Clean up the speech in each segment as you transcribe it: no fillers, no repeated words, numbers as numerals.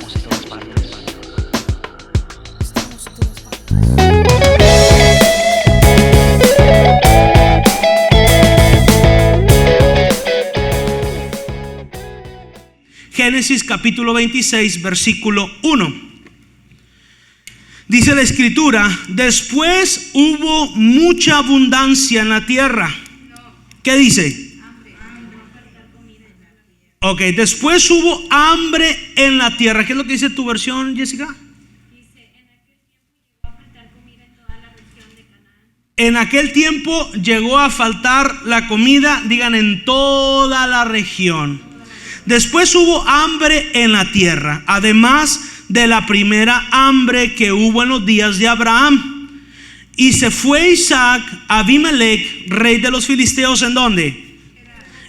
Estamos en todas partes. Génesis capítulo 26, versículo 1. Dice la escritura: después hubo mucha abundancia en la tierra. ¿Qué dice? Ok, después hubo hambre en la tierra. ¿Qué es lo que dice tu versión, Jessica? En aquel tiempo llegó a faltar la comida, digan, en toda la región. Después hubo hambre en la tierra, además de la primera hambre que hubo en los días de Abraham. Y se fue Isaac a Abimelech, rey de los filisteos, ¿en dónde?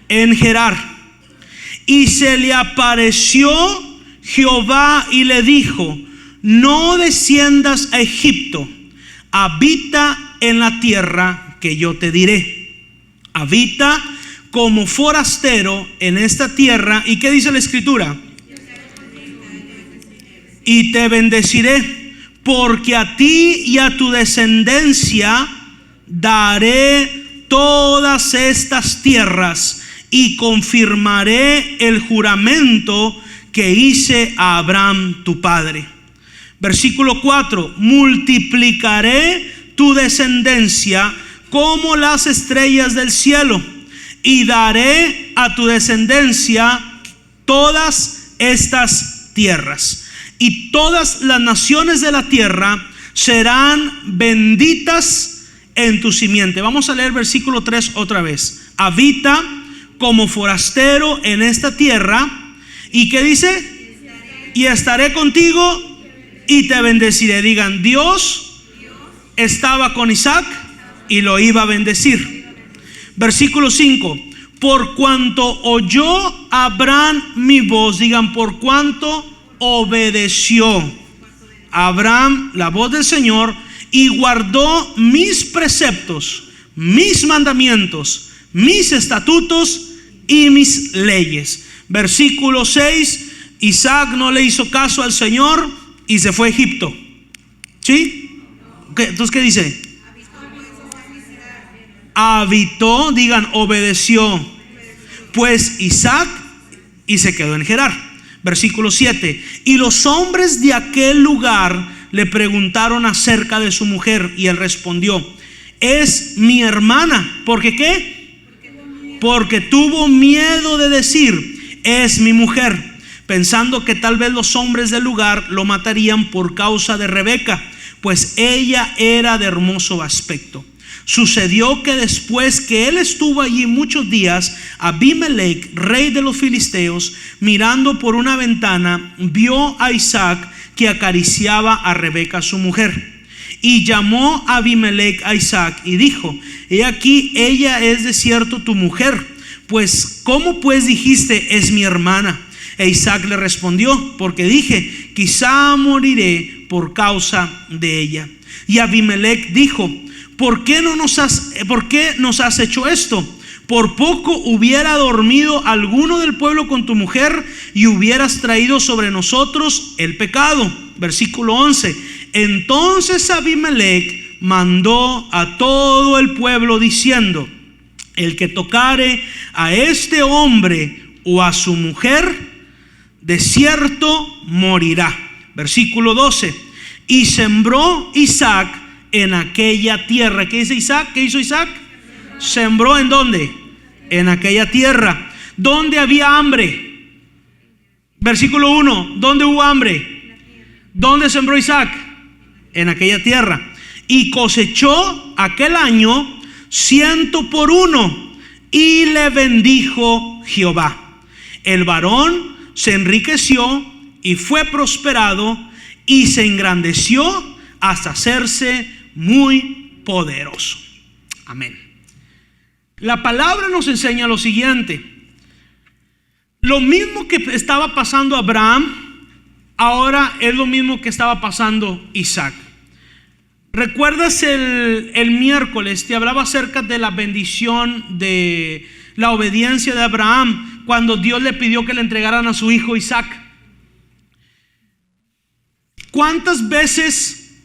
En Gerar. Y se le apareció Jehová y le dijo: no desciendas a Egipto, habita en la tierra que yo te diré. Habita como forastero en esta tierra. ¿Y qué dice la escritura? Y te bendeciré, porque a ti y a tu descendencia daré todas estas tierras, y confirmaré el juramento que hice a Abraham tu padre. Versículo 4: multiplicaré tu descendencia como las estrellas del cielo, y daré a tu descendencia todas estas tierras, y todas las naciones de la tierra serán benditas en tu simiente. Vamos a leer versículo 3 otra vez. Habita como forastero en esta tierra. ¿Y qué dice? Y estaré contigo y te bendeciré. Digan, Dios estaba con Isaac y lo iba a bendecir. Versículo 5: por cuanto oyó Abraham mi voz, digan, por cuanto obedeció Abraham la voz del Señor y guardó mis preceptos, mis mandamientos, mis estatutos y mis leyes. Versículo 6: Isaac no le hizo caso al Señor y se fue a Egipto. ¿Sí? Entonces, ¿qué dice? Habitó, digan, obedeció pues Isaac y se quedó en Gerar. Versículo 7: y los hombres de aquel lugar le preguntaron acerca de su mujer, y él respondió: es mi hermana. ¿Por qué qué? Porque tuvo miedo de decir: es mi mujer, pensando que tal vez los hombres del lugar lo matarían por causa de Rebeca, pues ella era de hermoso aspecto. Sucedió que después que él estuvo allí muchos días, Abimelech, rey de los filisteos, mirando por una ventana, vio a Isaac que acariciaba a Rebeca su mujer. Y llamó a Abimelech a Isaac y dijo: he aquí, ella es de cierto tu mujer. Pues, ¿cómo pues dijiste es mi hermana? E Isaac le respondió: porque dije, quizá moriré por causa de ella. Y Abimelech dijo: ¿por qué nos has hecho esto? Por poco hubiera dormido alguno del pueblo con tu mujer y hubieras traído sobre nosotros el pecado. Versículo 11: entonces Abimelech mandó a todo el pueblo diciendo: el que tocare a este hombre o a su mujer, de cierto morirá. Versículo 12: y sembró Isaac en aquella tierra. ¿Qué dice Isaac? ¿Qué hizo Isaac? Sembró ¿en dónde? En aquella tierra donde había hambre. Versículo 1: ¿dónde hubo hambre? ¿Dónde sembró Isaac? En aquella tierra. Y cosechó aquel año 100 por 1, y le bendijo Jehová. El varón se enriqueció y fue prosperado, y se engrandeció hasta hacerse muy poderoso. Amén. La palabra nos enseña lo siguiente: lo mismo que estaba pasando Abraham, ahora es lo mismo que estaba pasando Isaac. ¿Recuerdas el miércoles te hablaba acerca de la bendición de la obediencia de Abraham cuando Dios le pidió que le entregaran a su hijo Isaac? ¿Cuántas veces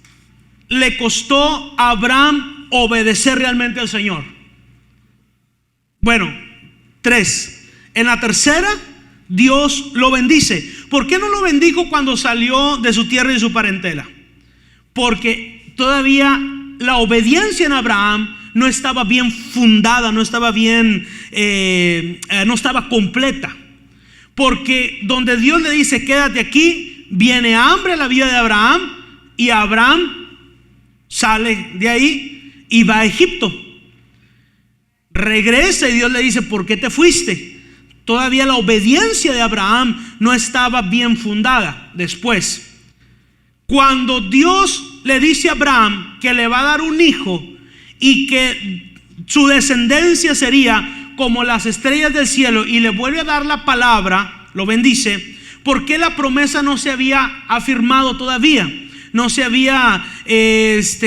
le costó a Abraham obedecer realmente al Señor? Bueno, 3. En la tercera, Dios lo bendice. ¿Por qué no lo bendijo cuando salió de su tierra y de su parentela? Porque todavía la obediencia en Abraham no estaba bien fundada, no estaba bien, no estaba completa. Porque donde Dios le dice quédate aquí, viene hambre a la vida de Abraham, y Abraham sale de ahí y va a Egipto. Regresa y Dios le dice, ¿por qué te fuiste? Todavía la obediencia de Abraham no estaba bien fundada. Después, cuando Dios le dice a Abraham que le va a dar un hijo y que su descendencia sería como las estrellas del cielo, y le vuelve a dar la palabra, lo bendice, ¿por qué la promesa no se había afirmado todavía? No se había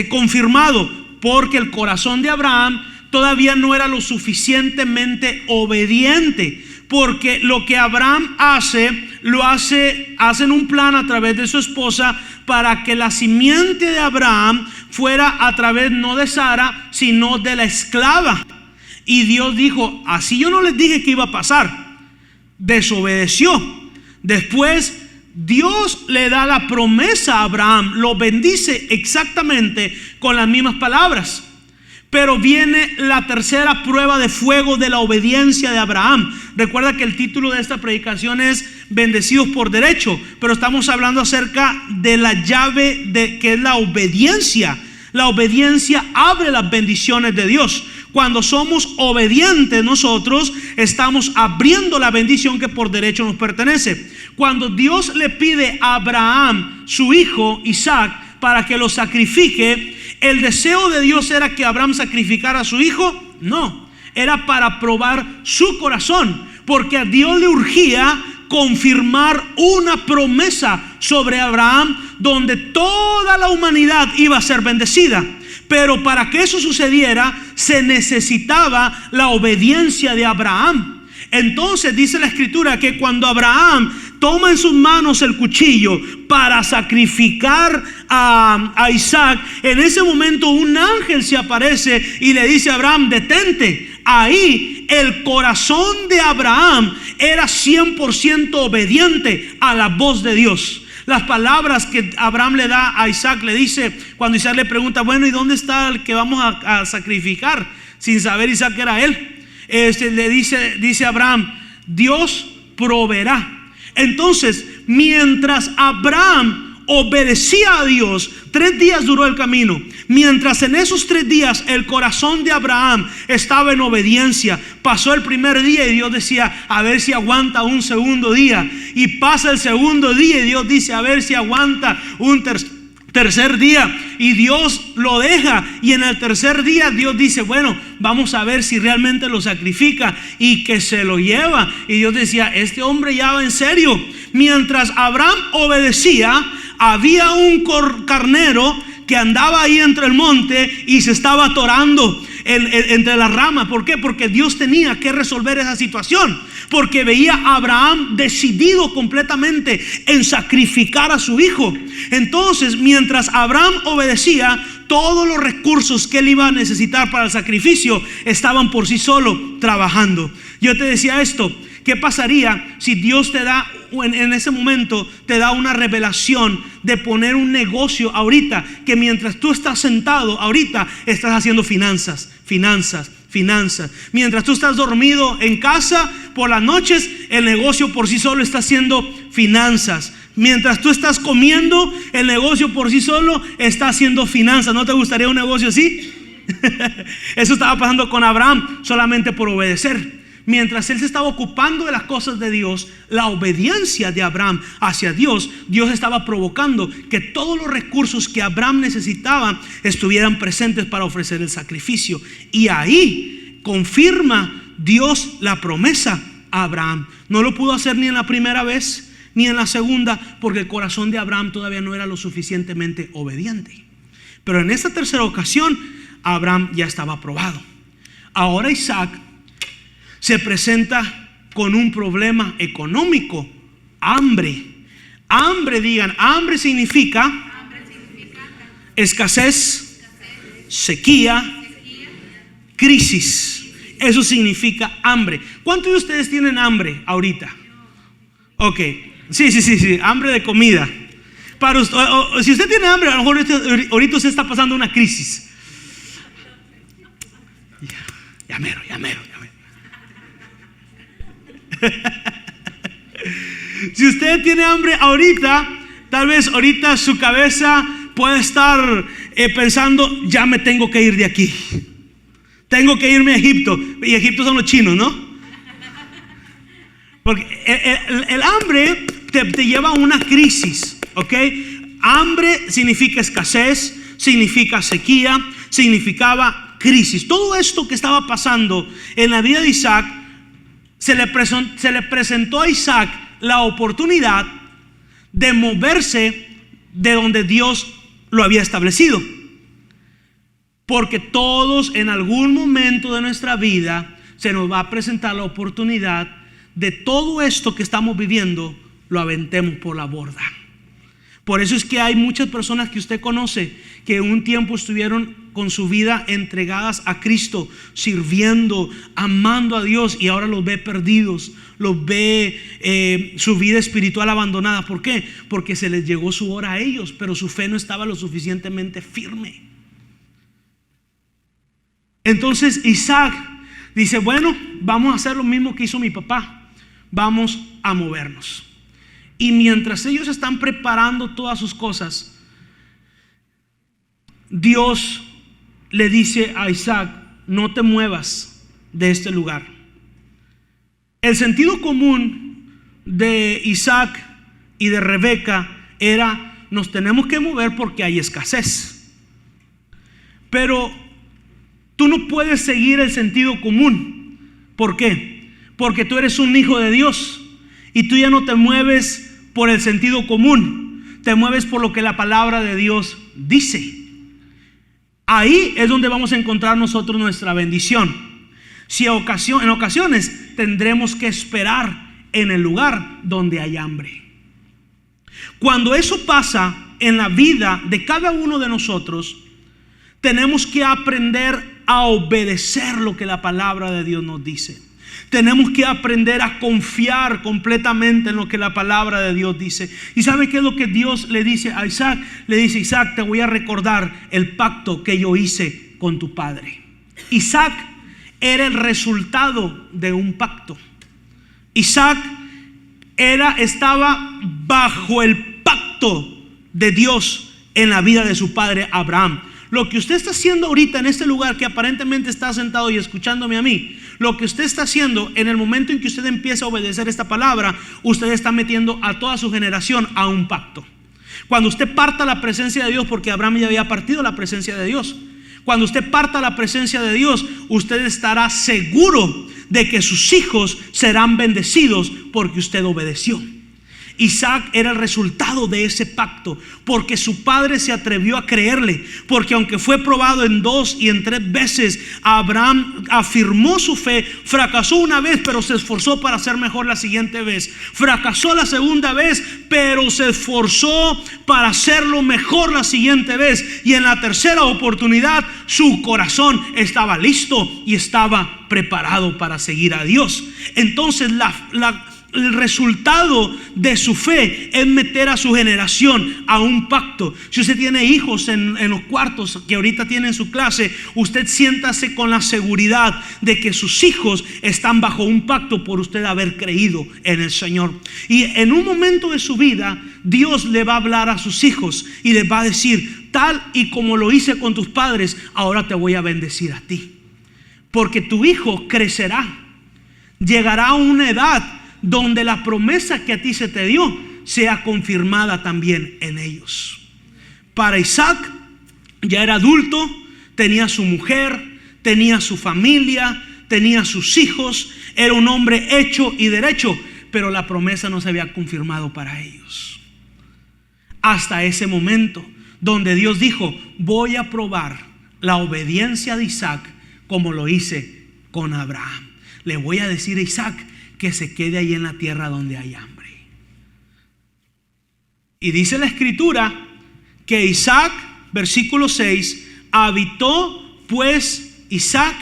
confirmado, porque el corazón de Abraham todavía no era lo suficientemente obediente. Porque lo que Abraham hacen un plan a través de su esposa para que la simiente de Abraham fuera a través no de Sara, sino de la esclava. Y Dios dijo, así yo no les dije que iba a pasar. Desobedeció. Después Dios le da la promesa a Abraham, lo bendice exactamente con las mismas palabras. Pero viene la tercera prueba de fuego de la obediencia de Abraham. Recuerda que el título de esta predicación es Bendecidos por derecho, pero estamos hablando acerca de la llave que es la obediencia. La obediencia abre las bendiciones de Dios. Cuando somos obedientes, nosotros estamos abriendo la bendición que por derecho nos pertenece. Cuando Dios le pide a Abraham su hijo Isaac para que lo sacrifique, ¿el deseo de Dios era que Abraham sacrificara a su hijo? No, era para probar su corazón, porque a Dios le urgía confirmar una promesa sobre Abraham donde toda la humanidad iba a ser bendecida. Pero para que eso sucediera se necesitaba la obediencia de Abraham. Entonces dice la escritura que cuando Abraham toma en sus manos el cuchillo para sacrificar a Isaac, en ese momento un ángel se aparece y le dice a Abraham, detente. Ahí el corazón de Abraham era 100% obediente a la voz de Dios. Las palabras que Abraham le da a Isaac, le dice, cuando Isaac le pregunta, bueno, ¿y dónde está el que vamos a sacrificar? Sin saber Isaac que era él. Le dice Abraham, Dios proveerá. Entonces, mientras Abraham obedecía a Dios, 3 días duró el camino. Mientras en esos 3 días el corazón de Abraham estaba en obediencia, pasó el primer día y Dios decía, a ver si aguanta un segundo día. Y pasa el segundo día y Dios dice, a ver si aguanta un tercer día, y Dios lo deja. Y en el tercer día Dios dice, bueno, vamos a ver si realmente lo sacrifica, y que se lo lleva. Y Dios decía, este hombre ya va en serio. Mientras Abraham obedecía, había un carnero que andaba ahí entre el monte y se estaba atorando entre las ramas. ¿Por qué? Porque Dios tenía que resolver esa situación, porque veía a Abraham decidido completamente en sacrificar a su hijo. Entonces, mientras Abraham obedecía, todos los recursos que él iba a necesitar para el sacrificio estaban por sí solo trabajando. Yo te decía esto, ¿qué pasaría si Dios te da, en ese momento te da una revelación de poner un negocio ahorita, que mientras tú estás sentado ahorita estás haciendo finanzas? Mientras tú estás dormido en casa por las noches, el negocio por sí solo está haciendo finanzas. Mientras tú estás comiendo, el negocio por sí solo está haciendo finanzas. ¿No te gustaría un negocio así? Eso estaba pasando con Abraham solamente por obedecer. Mientras él se estaba ocupando de las cosas de Dios, la obediencia de Abraham hacia Dios, Dios estaba provocando que todos los recursos que Abraham necesitaba estuvieran presentes para ofrecer el sacrificio. Y ahí confirma Dios la promesa a Abraham. No lo pudo hacer ni en la primera vez ni en la segunda, porque el corazón de Abraham todavía no era lo suficientemente obediente. Pero en esta tercera ocasión, Abraham ya estaba aprobado. Ahora Isaac se presenta con un problema económico, hambre. Hambre, digan, hambre significa escasez, sequía, crisis. Eso significa hambre. ¿Cuántos de ustedes tienen hambre ahorita? Ok, sí, hambre de comida. Para usted, si usted tiene hambre, a lo mejor ahorita usted está pasando una crisis. Ya mero. Si usted tiene hambre ahorita, tal vez ahorita su cabeza puede estar pensando, ya me tengo que ir de aquí. Tengo que irme a Egipto. Y Egipto son los chinos, ¿no? Porque el hambre te lleva a una crisis, ¿ok? Hambre significa escasez, significa sequía, significaba crisis. Todo esto que estaba pasando en la vida de Isaac, se le presentó a Isaac la oportunidad de moverse de donde Dios lo había establecido. Porque todos en algún momento de nuestra vida se nos va a presentar la oportunidad de todo esto que estamos viviendo lo aventemos por la borda. Por eso es que hay muchas personas que usted conoce que un tiempo estuvieron con su vida entregadas a Cristo, sirviendo, amando a Dios, y ahora los ve perdidos, los ve su vida espiritual abandonada. ¿Por qué? Porque se les llegó su hora a ellos, pero su fe no estaba lo suficientemente firme. Entonces Isaac dice, bueno, vamos a hacer lo mismo que hizo mi papá. Vamos a movernos. Y mientras ellos están preparando todas sus cosas, Dios le dice a Isaac, no te muevas de este lugar. El sentido común de Isaac y de Rebeca era, nos tenemos que mover porque hay escasez. Pero tú no puedes seguir el sentido común. ¿Por qué? Porque tú eres un hijo de Dios y tú ya no te mueves por el sentido común, te mueves por lo que la palabra de Dios dice. Ahí es donde vamos a encontrar nosotros nuestra bendición. Si en ocasiones tendremos que esperar en el lugar donde hay hambre. Cuando eso pasa en la vida de cada uno de nosotros, tenemos que aprender a obedecer lo que la palabra de Dios nos dice. Tenemos que aprender a confiar completamente en lo que la palabra de Dios dice. ¿Y sabe qué es lo que Dios le dice a Isaac? Le dice, Isaac, te voy a recordar el pacto que yo hice con tu padre. Isaac era el resultado de un pacto. Isaac estaba bajo el pacto de Dios en la vida de su padre Abraham. Lo que usted está haciendo ahorita en este lugar, que aparentemente está sentado y escuchándome a mí, lo que usted está haciendo en el momento en que usted empieza a obedecer esta palabra, usted está metiendo a toda su generación a un pacto. Cuando usted parta la presencia de Dios, porque Abraham ya había partido la presencia de Dios, cuando usted parta la presencia de Dios, usted estará seguro de que sus hijos serán bendecidos porque usted obedeció. Isaac era el resultado de ese pacto, porque su padre se atrevió a creerle, porque aunque fue probado en 2 y en 3 veces, Abraham afirmó su fe. Fracasó una vez, pero se esforzó para hacer mejor la siguiente vez. Fracasó la segunda vez, pero se esforzó para hacerlo mejor la siguiente vez. Y en la tercera oportunidad, su corazón estaba listo y estaba preparado para seguir a Dios. Entonces el resultado de su fe es meter a su generación a un pacto. Si usted tiene hijos en los cuartos que ahorita tienen su clase, usted siéntase con la seguridad de que sus hijos están bajo un pacto por usted haber creído en el Señor. Y en un momento de su vida, Dios le va a hablar a sus hijos y les va a decir, tal y como lo hice con tus padres, ahora te voy a bendecir a ti. Porque tu hijo crecerá, llegará a una edad donde la promesa que a ti se te dio sea confirmada también en ellos. Para Isaac ya era adulto, tenía su mujer, tenía su familia, tenía sus hijos, era un hombre hecho y derecho, pero la promesa no se había confirmado para ellos. Hasta ese momento donde Dios dijo, voy a probar la obediencia de Isaac como lo hice con Abraham. Le voy a decir a Isaac que se quede ahí en la tierra donde hay hambre. Y dice la escritura que Isaac, versículo 6, habitó pues Isaac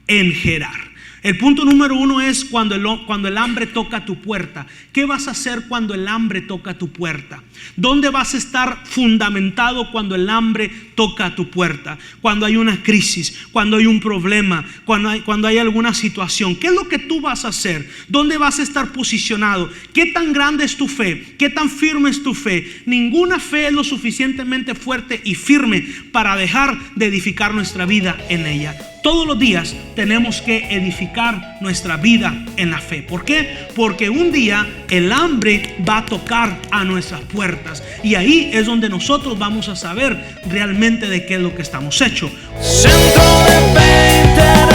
en Gerar. El punto número 1 es cuando el hambre toca tu puerta. ¿Qué vas a hacer cuando el hambre toca tu puerta? ¿Dónde vas a estar fundamentado cuando el hambre toca tu puerta? Cuando hay una crisis, cuando hay un problema, cuando hay alguna situación. ¿Qué es lo que tú vas a hacer? ¿Dónde vas a estar posicionado? ¿Qué tan grande es tu fe? ¿Qué tan firme es tu fe? Ninguna fe es lo suficientemente fuerte y firme para dejar de edificar nuestra vida en ella. Todos los días tenemos que edificar nuestra vida en la fe. ¿Por qué? Porque un día el hambre va a tocar a nuestras puertas. Y ahí es donde nosotros vamos a saber realmente de qué es lo que estamos hechos. Centro de 20.